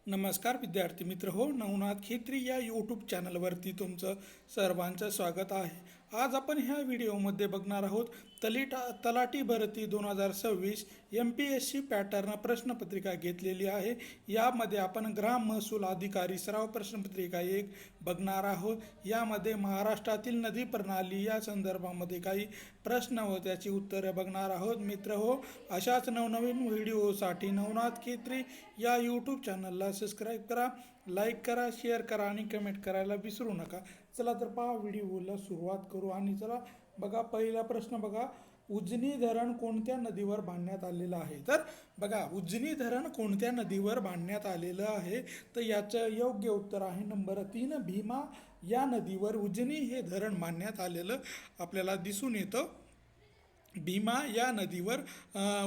नमस्कार विद्यार्थी मित्र हो, नवनाथ खेत्री या यूट्यूब चॅनलवरती तुमचं सर्वांचं स्वागत आहे। आज आपण ह्या व्हिडिओमध्ये बघणार आहोत तलाठी भरती 2026 MPSC पॅटर्न प्रश्नपत्रिका घेतलेली आहे। यामध्ये आपण ग्राम महसूल अधिकारी सराव प्रश्नपत्रिका 1 बघणार आहोत। यामध्ये महाराष्ट्रातील नदी प्रणाली या संदर्भामध्ये काही प्रश्न व त्याची उत्तरे बघणार आहोत। मित्र हो, अशाच नवनवीन व्हिडिओसाठी नवनाथ खेत्री या यूट्यूब चॅनलला सबस्क्राइब करा, लाईक करा, शेअर करा आणि कमेंट करायला विसरू नका। चला तर पहा, व्हिडिओला सुरुवात करू। आणि चला बघा, पहिला प्रश्न बघा, उजनी धरण कोणत्या नदीवर बांधण्यात आलेलं आहे? तर बघा, उजनी धरण कोणत्या नदीवर बांधण्यात आलेलं आहे? तर याचं योग्य उत्तर आहे नंबर 3, भीमा या नदीवर उजनी हे धरण बांधण्यात आलेलं आपल्याला दिसून येतं। भीमा या नदीवर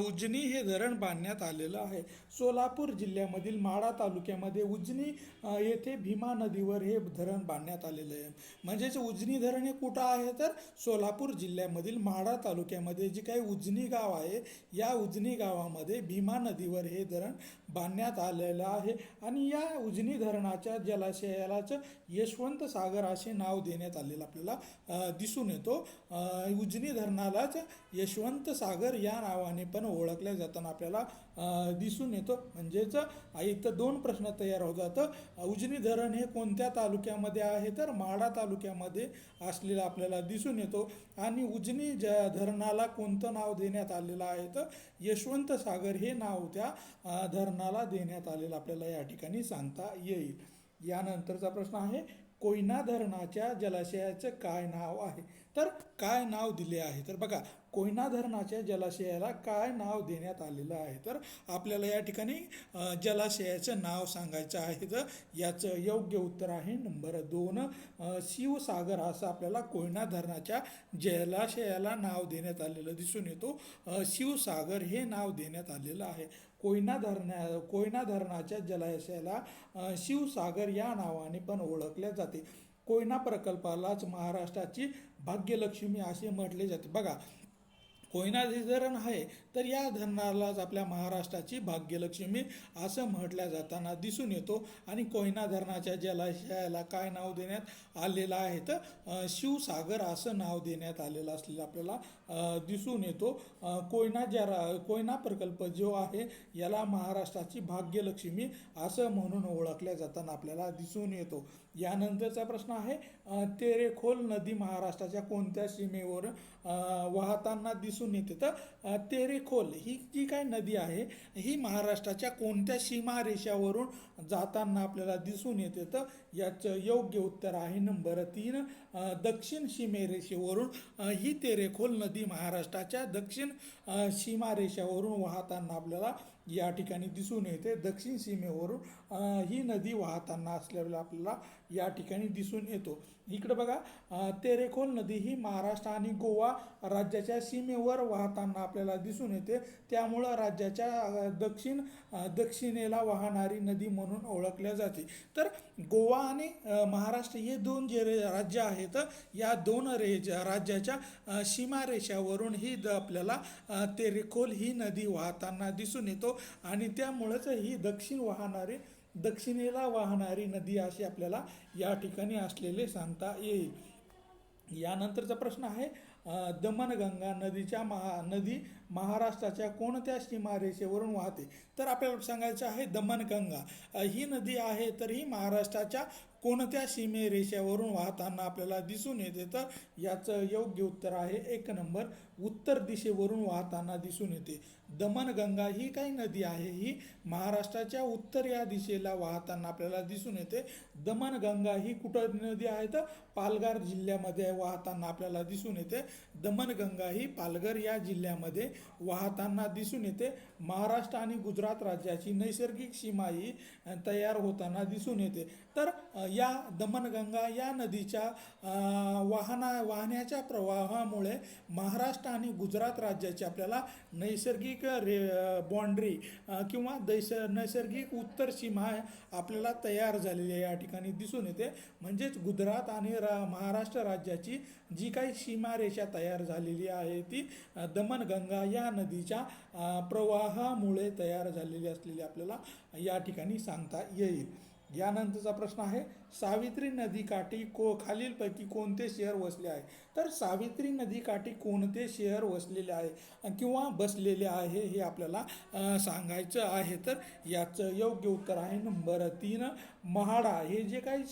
उजनी हे धरण बांधण्यात आलेलं आहे। सोलापूर जिल्ह्यामधील माढा तालुक्यामध्ये उजनी येथे भीमा नदीवर हे धरण बांधण्यात आलेलं आहे। म्हणजेच उजनी धरण हे कुठं आहे? तर सोलापूर जिल्ह्यामधील माढा तालुक्यामध्ये जे काही उजनी गाव आहे, या उजनी गावामध्ये भीमा नदीवर हे धरण बांधण्यात आलेलं आहे। आणि या उजनी धरणाच्या जलाशयालाच यशवंत सागर असे नाव देण्यात आलेलं आपल्याला दिसून येतो। उजनी धरणालाच यशवंत सागर या नावाने पण ओळखल्या जाताना आपल्याला दिसून येतो। म्हणजेच इथं दोन प्रश्न तयार होतात। उजनी धरण हे कोणत्या तालुक्यामध्ये आहे? तर माढा तालुक्यामध्ये असलेला आपल्याला दिसून येतो। आणि उजनी धरणाला कोणतं नाव देण्यात आलेलं आहे? तर यशवंत सागर हे नाव त्या धरणाला देण्यात आलेलं आपल्याला या ठिकाणी सांगता येईल। यानंतरचा प्रश्न आहे, कोयना धरणाच्या जलाशयाचं काय नाव आहे? तर काय नाव दिले आहे? तर बघा, कोयना धरणाच्या जलाशयाला काय नाव देण्यात आलेलं आहे? तर आपल्याला या ठिकाणी जलाशयाचं नाव सांगायचं आहे। तर याचं योग्य उत्तर आहे नंबर 2, शिवसागर असं आपल्याला कोयना धरणाच्या जलाशयाला नाव देण्यात आलेलं दिसून येतो। शिवसागर हे नाव देण्यात आलेलं आहे। कोयना धरणाच्या जलाशयाला शिवसागर या नावाने पण ओळखले जाते। कोयना प्रकल्पालाच महाराष्ट्राची भाग्यलक्ष्मी असे म्हटले जाते। बघा, कोयना जे धरण आहे, तर या धरणालाच आपल्या महाराष्ट्राची भाग्यलक्ष्मी असं म्हटल्या जाताना दिसून येतो। आणि कोयना धरणाच्या जलाशयाला काय नाव देण्यात आलेलं आहे? तर शिवसागर असं नाव देण्यात आलेलं असलेलं आपल्याला दिसून येतो। कोयना प्रकल्प जो आहे, याला महाराष्ट्राची भाग्यलक्ष्मी असं म्हणून ओळखल्या जाताना आपल्याला दिसून येतो। यानंतरचा प्रश्न आहे, तेरेखोल नदी महाराष्ट्राच्या कोणत्या सीमेवर वाहताना दिसून येते? तर तेरेखोल ही जी काही नदी आहे, ही महाराष्ट्राच्या कोणत्या सीमारेषावरून जाताना आपल्याला दिसून येते? तर याचं योग्य उत्तर आहे नंबर 3, दक्षिण सीमारेषेवरून ही तेरेखोल नदी महाराष्ट्राच्या दक्षिण सीमारेषावरून वाहताना आपल्याला या ठिकाणी दिसून येते। दक्षिण सीमेवरून ही नदी वाहताना असल्याला आपल्याला या ठिकाणी दिसून येतो। इकडे बघा, तेरेखोल नदी ही महाराष्ट्र आणि गोवा राज्याच्या सीमेवर वाहताना आपल्याला दिसून येते। त्यामुळं राज्याच्या दक्षिणेला वाहणारी नदी म्हणून ओळखल्या जाते। तर गोवा आणि महाराष्ट्र हे दोन जे राज्य आहेत, या दोन राज्याच्या सीमारेषावरून ही आपल्याला तेरेखोल ही नदी वाहताना दिसून येतो। आणि त्यामुळेच ही दक्षिणेला वाहणारी नदी अशी आपल्याला या ठिकाणी असलेले सांगता येईल। यानंतरचा प्रश्न आहे, दमणगंगा नदी महाराष्ट्राच्या कोणत्या सीमारेषेवरून वाहते? तर आपल्याला सांगायचं आहे, दमणगंगा ही नदी आहे, तर ही महाराष्ट्राच्या कोणत्या सीमेरेषेवरून वाहताना आपल्याला दिसून येते? तर याचं योग्य उत्तर आहे 1 नंबर, उत्तर दिशेवरून वाहताना दिसून येते। दमणगंगा ही काही नदी आहे, ही महाराष्ट्राच्या उत्तर या दिशेला वाहताना आपल्याला दिसून येते। दमणगंगा ही कुठं नदी आहे? तर पालघर जिल्ह्यामध्ये वाहताना आपल्याला दिसून येते। दमणगंगा ही पालघर या जिल्ह्यामध्ये वाहताना दिसून येते। महाराष्ट्र आणि गुजरात राज्याची नैसर्गिक सीमा ही तयार होताना दिसून येते। तर या दमणगंगा या नदीच्या वाहण्याच्या प्रवाहामुळे महाराष्ट्र महाराष्ट्र आणि गुजरात राज्याची आपल्याला नैसर्गिक बाँड्री किंवा नैसर्गिक उत्तर सीमा आपल्याला तयार झालेली आहे या ठिकाणी दिसून येते. म्हणजेच गुजरात आणि महाराष्ट्र राज्याची जी काही सीमारेषा तयार झालेली आहे ती दमणगंगा या नदीच्या प्रवाहामुळे तयार झालेली असलेली आपल्याला या ठिकाणी सांगता येईल. यानंतरचा प्रश्न आहे, सावित्री नदीकाठी खालीलपैकी कोणते शहर वसले आहे? तर सावित्री नदीकाठी कोणते शहर वसलेले आहे किंवा बसलेले आहे हे आपल्याला सांगायचं आहे. तर याचं योग्य उत्तर आहे नंबर 3 म्हाडा. हे जे काही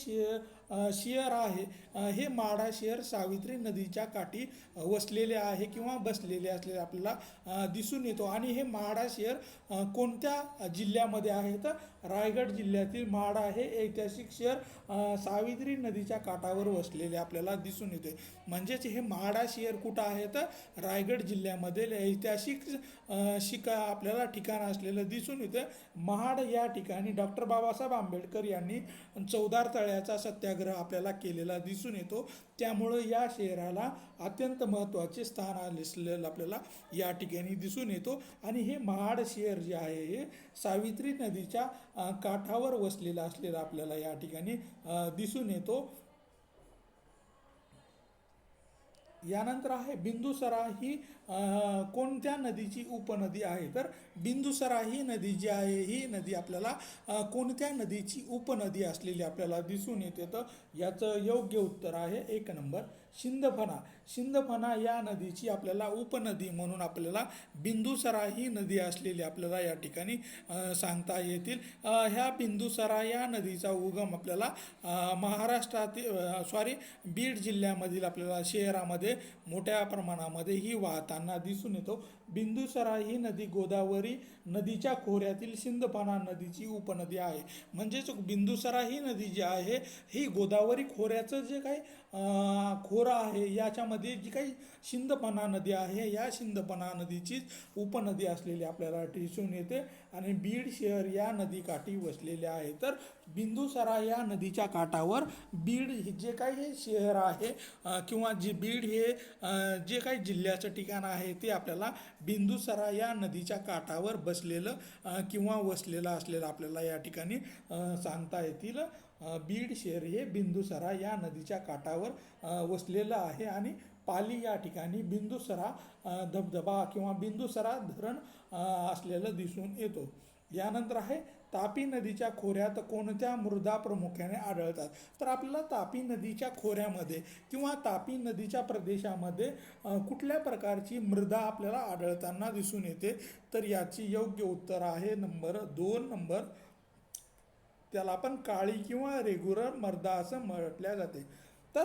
शहर आहे हे म्हाडा शहर सावित्री नदीच्या काठी वसलेले आहे किंवा बसलेले असलेले आपल्याला दिसून येतो. आणि हे म्हाडा शहर कोणत्या जिल्ह्यामध्ये आहे? तर रायगड जिल्ह्यातील म्हाडा हे ऐतिहासिक शहर सावित्री नदीच्या काठावर वसलेले आपल्याला दिसून येते. म्हणजेच हे म्हाडा शहर कुठं आहे? तर रायगड जिल्ह्यामध्ये ऐतिहासिक आपल्याला ठिकाण असलेलं दिसून येतं. महाड या ठिकाणी डॉक्टर बाबासाहेब आंबेडकर यांनी चौदार तळ्याचा सत्याग्रह आपल्याला केलेला दिसून येतो. त्यामुळं या शहराला अत्यंत महत्त्वाचे स्थान असलेलं आपल्याला या ठिकाणी दिसून येतो. आणि हे महाड शहर जे आहे हे सावित्री नदीच्या काठावर वसलेलं असलेलं आपल्याला या ठिकाणी दिसून येतो. यानंतर आहे बिंदुसरा ही कोणत्या नदीची उपनदी आहे? तर बिंदुसरा ही नदी जी आहे ही नदी आपल्याला कोणत्या नदीची उपनदी असलेली आपल्याला दिसून येते? तर याचं योग्य उत्तर आहे 1 नंबर सिंदफणा. सिंदफणा या नदीची आपल्याला उपनदी म्हणून आपल्याला बिंदुसरा ही नदी असलेली आपल्याला या ठिकाणी सांगता येतील. ह्या बिंदुसरा या नदीचा उगम आपल्याला महाराष्ट्रातील बीड जिल्ह्यामधील आपल्याला शहरामध्ये मोठ्या प्रमाणामध्ये ही वाहताना दिसून येतो. बिंदुसरा ही नदी गोदावरी नदीच्या खोऱ्यातील सिंदफणा नदीची उपनदी आहे. म्हणजेच बिंदुसरा ही नदी जी आहे ही गोदावरी खोऱ्याचं जे काही खोरं आहे याच्यामध्ये जी काही सिंदफणा नदी आहे या सिंदफणा नदीचीच उपनदी असलेली आपल्याला दिसून येते. आणि बीड शहर या नदीकाठी वसलेले आहे. तर बिंदुसरा या नदीच्या काठावर बीड जे काही हे शहर आहे किंवा जे बीड हे जे काही जिल्ह्याचं ठिकाण आहे ते आपल्याला बिंदुसरा या नदीच्या काठावर बसलेलं किंवा वसलेलं असलेलं आपल्याला या ठिकाणी सांगता येतील. बीड शहर हे बिंदुसरा या नदीच्या काठावर वसलेलं आहे. आणि पाली या ठिकाणी बिंदुसरा धबधबा किंवा बिंदुसरा धरण असलेलं दिसून येतो. यानंतर आहे तापी नदीच्या खोऱ्यात कोणत्या मृदा प्रामुख्याने आढळतात? तर आपल्याला तापी नदीच्या खोऱ्यामध्ये किंवा तापी नदीच्या प्रदेशामध्ये कुठल्या प्रकारची मृदा आपल्याला आढळताना दिसून येते? तर याची योग्य उत्तर आहे नंबर 2 त्याला आपण काळी किंवा रेग्युलर मृदा असं म्हटल्या जाते. तर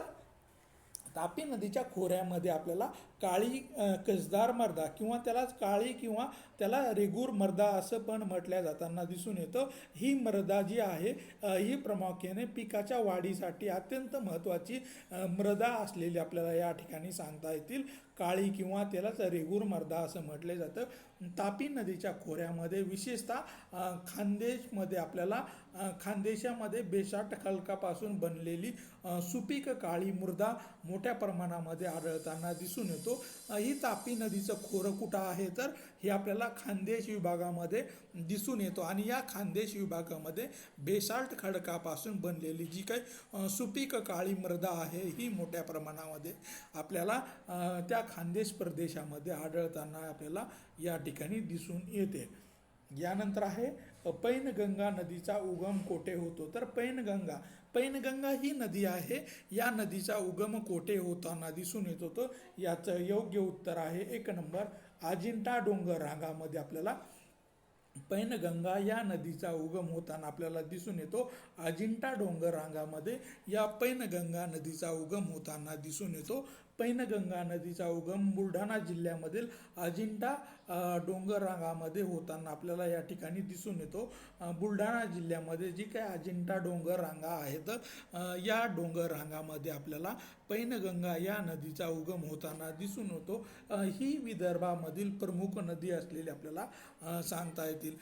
तापी नदीच्या खोऱ्यामध्ये आपल्याला काळी कसदार मृदा किंवा त्यालाच काळी किंवा त्याला रेगूर मृदा असं पण म्हटल्या जाताना दिसून येतं. ही मृदा जी आहे ही प्रामुख्याने पिकाच्या वाढीसाठी अत्यंत महत्त्वाची मृदा असलेली आपल्याला या ठिकाणी सांगता येतील. काळी किंवा त्यालाच रेगूर मृदा असं म्हटलं जातं. तापी नदीच्या खोऱ्यामध्ये विशेषतः खानदेशमध्ये आपल्याला खानदेशामध्ये बेसाट खडकापासून बनलेली सुपीक काळी मृदा मोठ्या प्रमाणामध्ये आढळताना दिसून येतो. ही तापी नदीचं खोरं कुठं आहे? तर हे आपल्याला खानदेश विभागामध्ये दिसून येतो. आणि या खानदेश विभागामध्ये बेसाल्ट खडकापासून बनलेली जी काही सुपीक काळी मृदा आहे ही मोठ्या प्रमाणामध्ये आपल्याला त्या खानदेश प्रदेशामध्ये आढळताना आपल्याला या ठिकाणी दिसून येते. यानंतर आहे पैनगंगा नदीचा उगम कोठे होतो? तर पैनगंगा ही नदी आहे या नदीचा उगम कोठे होताना दिसून येतो? तर याचं योग्य उत्तर आहे 1 नंबर अजिंठा डोंगर रांगामध्ये आपल्याला पैनगंगा या नदीचा उगम होताना आपल्याला दिसून येतो. अजिंठा डोंगर रांगामध्ये या पैनगंगा नदीचा उगम होताना दिसून येतो. पैनगंगा नदीचा उगम बुलढाणा जिल्ह्यामधील अजिंठा डोंगर रांगामध्ये होताना आपल्याला या ठिकाणी दिसून येतो. बुलढाणा जिल्ह्यामध्ये जी काही अजिंठा डोंगर रांगा आहेत या डोंगर रांगामध्ये आपल्याला पैनगंगा या नदीचा उगम होताना दिसून येतो. ही विदर्भामधील प्रमुख नदी असलेली आपल्याला सांगता येतील.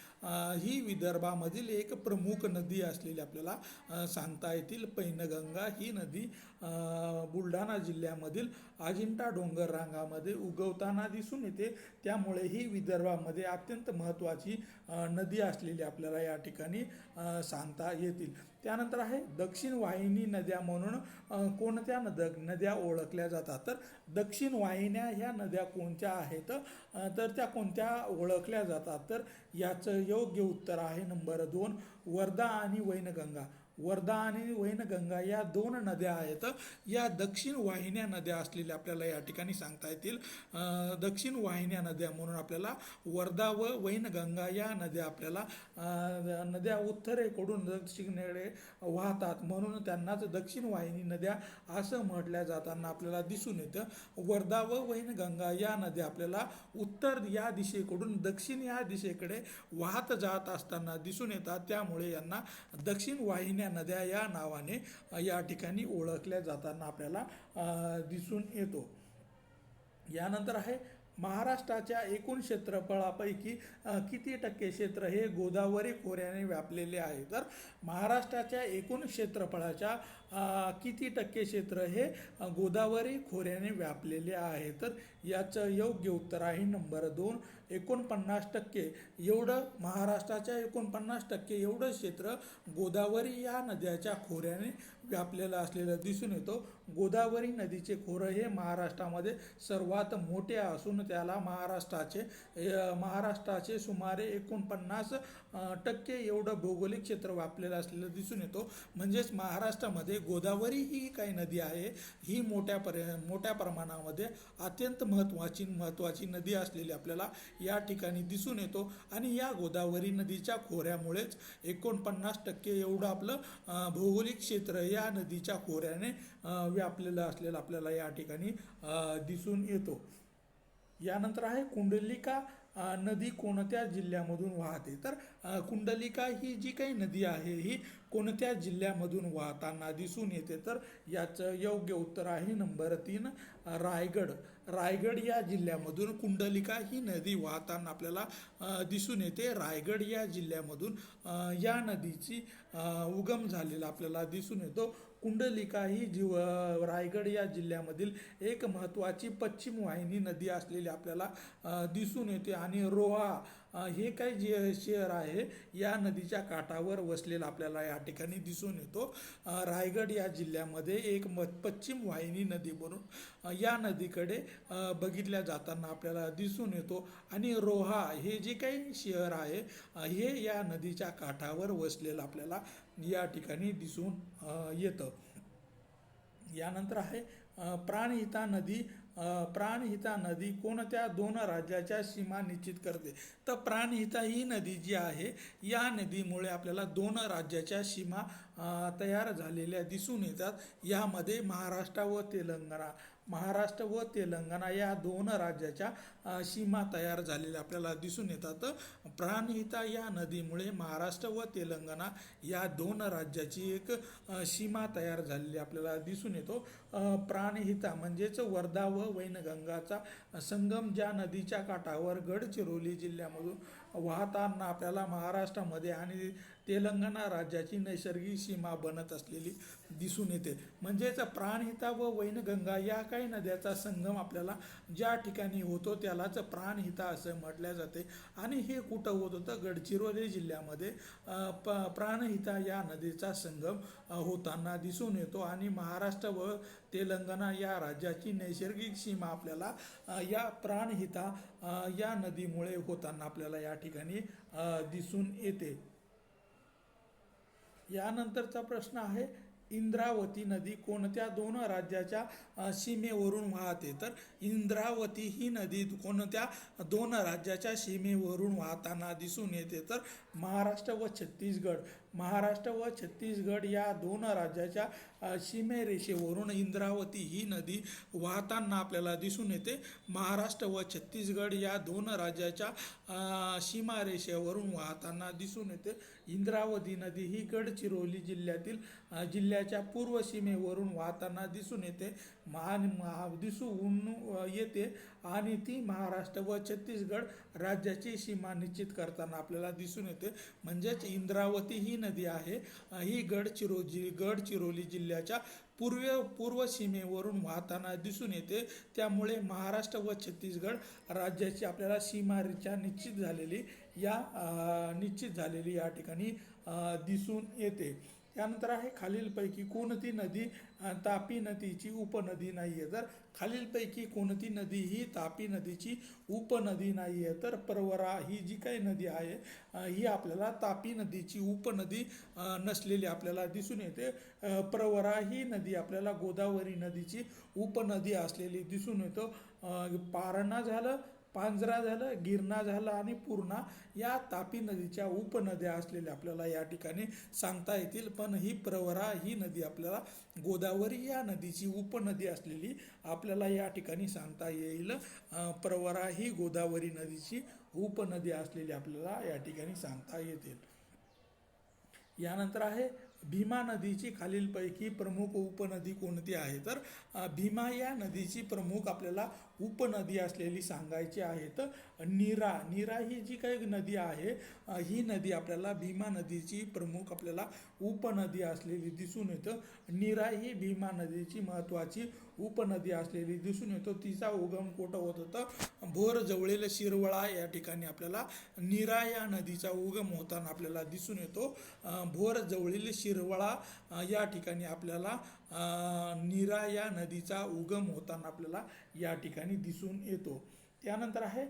ही विदर्भामधील एक प्रमुख नदी असलेली आपल्याला सांगता येतील. पैनगंगा ही नदी बुलढाणा जिल्ह्यामधील अजिंठा डोंगर रांगामध्ये उगवताना दिसून येते, त्यामुळे ही विदर्भामध्ये अत्यंत महत्त्वाची नदी असलेली आपल्याला या ठिकाणी सांगता येतील. त्यानंतर आहे दक्षिण वाहिनी नद्या म्हणून कोणत्या नद्या ओळखल्या जातात. तर दक्षिण वाहिन्या ह्या नद्या कोणत्या आहेत, तर त्या कोणत्या ओळखल्या जातात, तर याचं योग्य उत्तर आहे नंबर 2, वर्धा आणि वैनगंगा. वर्धा आणि वैनगंगा या दोन नद्या आहेत, या दक्षिण वाहिन्या नद्या असलेल्या आपल्याला या ठिकाणी सांगता येतील. दक्षिण वाहिन्या नद्या म्हणून आपल्याला वर्धा व वैनगंगा या नद्या आपल्याला नद्या उत्तरेकडून दक्षिणेकडे वाहतात, म्हणून त्यांनाच दक्षिण वाहिनी नद्या असं म्हटल्या जाताना आपल्याला दिसून येतं. वर्धा व वैनगंगा या नद्या आपल्याला उत्तर या दिशेकडून दक्षिण या दिशेकडे वाहत जात असताना दिसून येतात, त्यामुळे यांना दक्षिण वाहिन्या नद्या या नावाने या ठिकाणी ओळखल्या जाताना आपल्याला दिसून येतो. यानंतर आहे महाराष्ट्राच्या एकूण क्षेत्रफळापैकी किती टक्के क्षेत्र हे गोदावरी खोऱ्याने व्यापलेले आहे. तर महाराष्ट्राच्या एकूण क्षेत्रफळाच्या किती टक्के क्षेत्र हे गोदावरी खोऱ्याने व्यापलेले आहे. तर याचं योग्य उत्तर आहे नंबर 2, 49%. एवढं महाराष्ट्राच्या 49% एवढं क्षेत्र गोदावरी या नद्याच्या खोऱ्याने व्यापलेलं असलेलं दिसून येतो. गोदावरी नदीचे खोरं हे महाराष्ट्रामध्ये सर्वात मोठे असून त्याला महाराष्ट्राचे सुमारे 49% एवढं भौगोलिक क्षेत्र व्यापलेलं असलेलं दिसून येतो. म्हणजेच महाराष्ट्रामध्ये गोदावरी ही काही नदी आहे, ही मोठ्या प्रमाणामध्ये अत्यंत महत्त्वाची नदी असलेली आपल्याला या ठिकाणी दिसून येतो. आणि या गोदावरी नदीच्या खोऱ्यामुळेच 49% एवढं आपलं भौगोलिक क्षेत्र या नदीच्या खोऱ्याने व्यापलेलं असलेलं आपल्याला या ठिकाणी दिसून येतो. यानंतर आहे कुंडलिका नदी कोणत्या जिल्ह्यामधून वाहते. तर कुंडलिका ही जी काही नदी आहे ही कोणत्या जिल्ह्यामधून वाहताना दिसून येते. तर याचं योग्य उत्तर आहे नंबर 3, रायगड. रायगड या जिल्ह्यामधून कुंडलिका ही नदी वाहताना आपल्याला दिसून येते. रायगड या जिल्ह्यामधून या नदीची उगम झालेला आपल्याला दिसून येतो. कुंडलिका ही रायगड या जिल्ह्यामधील एक महत्त्वाची पश्चिम वाहिनी नदी असलेली आपल्याला दिसून येते. आणि रोहा हे काही जे शहर आहे या नदीच्या काठावर वसलेलं आपल्याला या ठिकाणी दिसून येतो. रायगड या जिल्ह्यामध्ये एक पश्चिम वाहिनी नदी म्हणून या नदीकडे बघितल्या जाताना आपल्याला दिसून येतो. आणि रोहा हे जे काही शहर आहे हे या नदीच्या काठावर वसलेलं आपल्याला या ठिकाणी दिसून येतं. यानंतर आहे प्राणहिता नदी. प्राणहिता नदी कोणत्या 2 राज्याच्या सीमा निश्चित करते. तर प्राणहिता ही नदी जी आहे या नदीमुळे आपल्याला 2 राज्याच्या सीमा तयार झालेल्या दिसून येतात. यामध्ये महाराष्ट्र व तेलंगणा या 2 राज्याच्या सीमा तयार झालेल्या आपल्याला दिसून येतात. प्राणहिता या नदीमुळे महाराष्ट्र व तेलंगणा या 2 राज्याची एक सीमा तयार झालेली आपल्याला दिसून येतो. प्राणहिता म्हणजेच वर्धा व वैनगंगाचा संगम ज्या नदीच्या काठावर गडचिरोली जिल्ह्यामधून वाहताना आपल्याला महाराष्ट्रामध्ये आणि तेलंगणा राज्याची नैसर्गिक सीमा बनत असलेली दिसून येते. म्हणजेच प्राणहिता व वैनगंगा या काही नद्याचा संगम आपल्याला ज्या ठिकाणी होतो त्यालाच प्राणहिता असं म्हटलं जाते. आणि हे कुठं होत होतं, गडचिरोली जिल्ह्यामध्ये प्राणहिता या नदीचा संगम होताना दिसून येतो. आणि महाराष्ट्र व तेलंगणा या राज्याची नैसर्गिक सीमा आपल्याला या प्राणहिता या नदीमुळे होताना आपल्याला या ठिकाणी दिसून येते. यानंतरचा प्रश्न आहे इंद्रावती नदी कोणत्या 2 राज्याच्या सीमेवरून वाहते. तर इंद्रावती ही नदी कोणत्या 2 राज्याच्या सीमेवरून वाहताना दिसून येते. तर महाराष्ट्र व छत्तीसगड या 2 राज्याच्या सीमेरेषेवरून इंद्रावती ही नदी वाहताना आपल्याला दिसून येते. महाराष्ट्र व छत्तीसगड या 2 राज्याच्या सीमारेषेवरून वाहताना दिसून येते. इंद्रावती नदी ही गडचिरोली जिल्ह्याच्या पूर्व सीमेवरून वाहताना दिसून येते. दिसून येते आणि ती महाराष्ट्र व छत्तीसगड राज्याची सीमा निश्चित करताना आपल्याला दिसून येते. म्हणजेच इंद्रावती ही नदी आहे, ही गडचिरोली जिल्ह्याच्या पूर्व सीमेवरून वाहताना दिसून येते. त्यामुळे महाराष्ट्र व छत्तीसगड राज्याची आपल्याला सीमारेषा निश्चित झालेली या ठिकाणी दिसून येते. त्यानंतर आहे खालीलपैकी कोणती नदी तापी नदीची उपनदी नाही आहे. तर खालीलपैकी कोणती नदी ही तापी नदीची उपनदी नाही आहे. तर प्रवरा ही जी काही नदी आहे ही आपल्याला तापी नदीची उपनदी नसलेली आपल्याला दिसून येते. प्रवरा ही नदी आपल्याला गोदावरी नदीची उपनदी असलेली दिसून येतो. पारणा झालं, पांझरा झालं, गिरणा झालं आणि पूर्णा या तापी नदीच्या उपनद्या असलेल्या आपल्याला या ठिकाणी सांगता येतील. पण ही प्रवरा ही नदी आपल्याला गोदावरी या नदीची उपनदी असलेली आपल्याला या ठिकाणी सांगता येईल. प्रवरा ही गोदावरी नदीची उपनदी असलेली आपल्याला या ठिकाणी सांगता येतील. यानंतर आहे भीमा नदीची खालीलपैकी प्रमुख उपनदी कोणती आहे. तर भीमा या नदीची प्रमुख आपल्याला उपनदी असलेली सांगायची आहे. तर नीरा ही जी काही नदी आहे ही नदी आपल्याला भीमा नदीची प्रमुख आपल्याला उपनदी असलेली दिसून येतं. नीरा ही भीमा नदीची महत्त्वाची उपनदी असलेली दिसून येतो. तिचा उगम कुठं होत होतं, भोर जवळील शिरवळा या ठिकाणी आपल्याला नीरा या नदीचा उगम होताना आपल्याला दिसून येतो. भोर जवळील शिरवळा या ठिकाणी आपल्याला नीरा या नदीचा उगम होताना आपल्याला या ठिकाणी दिसून येतो. त्यानंतर आहे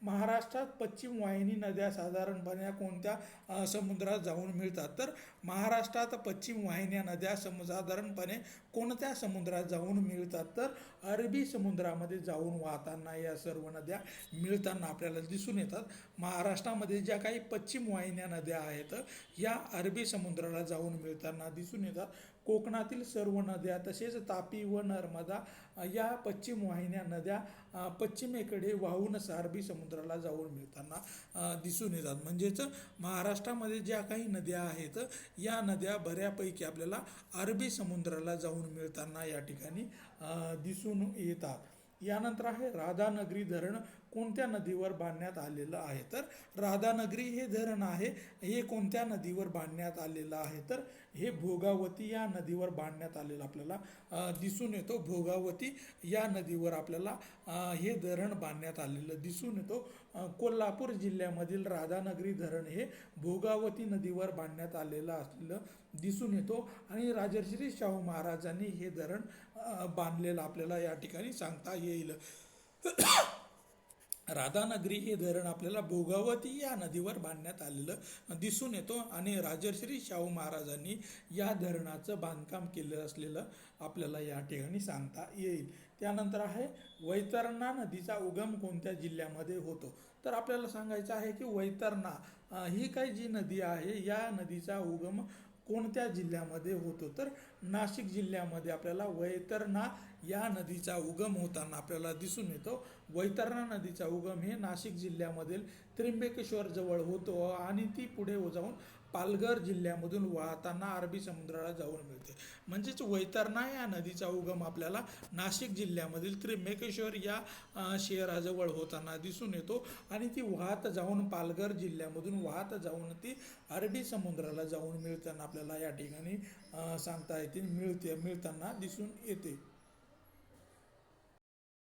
महाराष्ट्रात पश्चिम वाहिनी नद्या साधारणपणे कोणत्या समुद्रात जाऊन मिळतात. तर महाराष्ट्रात पश्चिम वाहिन्या नद्या साधारणपणे कोणत्या समुद्रात जाऊन मिळतात. तर अरबी समुद्रामध्ये जाऊन वाहताना या सर्व नद्या मिळताना आपल्याला दिसून येतात. महाराष्ट्रामध्ये ज्या काही पश्चिम वाहिन्या नद्या आहेत या अरबी समुद्राला जाऊन मिळताना दिसून येतात. कोकणातील सर्व नद्या तसेच तापी व नर्मदा या पश्चिम वाहिन्या नद्या पश्चिमेकडे वाहून अरबी समुद्राला जाऊन मिळताना दिसून येतात. म्हणजेच महाराष्ट्रामध्ये ज्या काही नद्या आहेत या नद्या बऱ्यापैकी आपल्याला अरबी समुद्राला जाऊन मिळताना या ठिकाणी दिसून येतात. यानंतर आहे राधानगरी धरण कोणत्या नदीवर बांधण्यात आलेलं आहे. तर राधानगरी हे धरण आहे हे कोणत्या नदीवर बांधण्यात आलेलं आहे. तर हे भोगावती या नदीवर बांधण्यात आलेलं आपल्याला दिसून येतो. भोगावती या नदीवर आपल्याला हे धरण बांधण्यात आलेलं दिसून येतो. कोल्हापूर जिल्ह्यामधील राधानगरी धरण हे भोगावती नदीवर बांधण्यात आलेलं असलेलं दिसून येतो. आणि राजर्षी शाहू महाराजांनी हे धरण बांधलेलं आपल्याला या ठिकाणी सांगता येईल. राधानगरी हे धरण आपल्याला भोगावती या नदीवर बांधण्यात आलेलं दिसून येतो आणि राजर्षी शाहू महाराजांनी या धरणाचं बांधकाम केलं असलेलं आपल्याला या ठिकाणी सांगता येईल. त्यानंतर आहे वैतरणा नदीचा उगम कोणत्या जिल्ह्यामध्ये होतो. तर आपल्याला सांगायचं आहे की वैतरणा ही काही जी नदी आहे या नदीचा उगम कोणत्या जिल्ह्यामध्ये होतो. तर नाशिक जिल्ह्यामध्ये आपल्याला वैतरणा या नदीचा उगम होताना आपल्याला दिसून येतो. वैतरणा नदीचा उगम हे नाशिक जिल्ह्यामधील त्र्यंबकेश्वर जवळ होतो आणि ती पुढे जाऊन पालघर जिल्ह्यामधून वाहताना अरबी समुद्राला जाऊन मिळते. म्हणजेच वैतरणा या नदीचा उगम आपल्याला नाशिक जिल्ह्यामधील त्र्यंबकेश्वर या शहराजवळ होताना दिसून येतो आणि ती वाहत जाऊन पालघर जिल्ह्यामधून वाहत जाऊन ती अरबी समुद्राला जाऊन मिळताना आपल्याला या ठिकाणी सांगता येते मिळताना दिसून येते.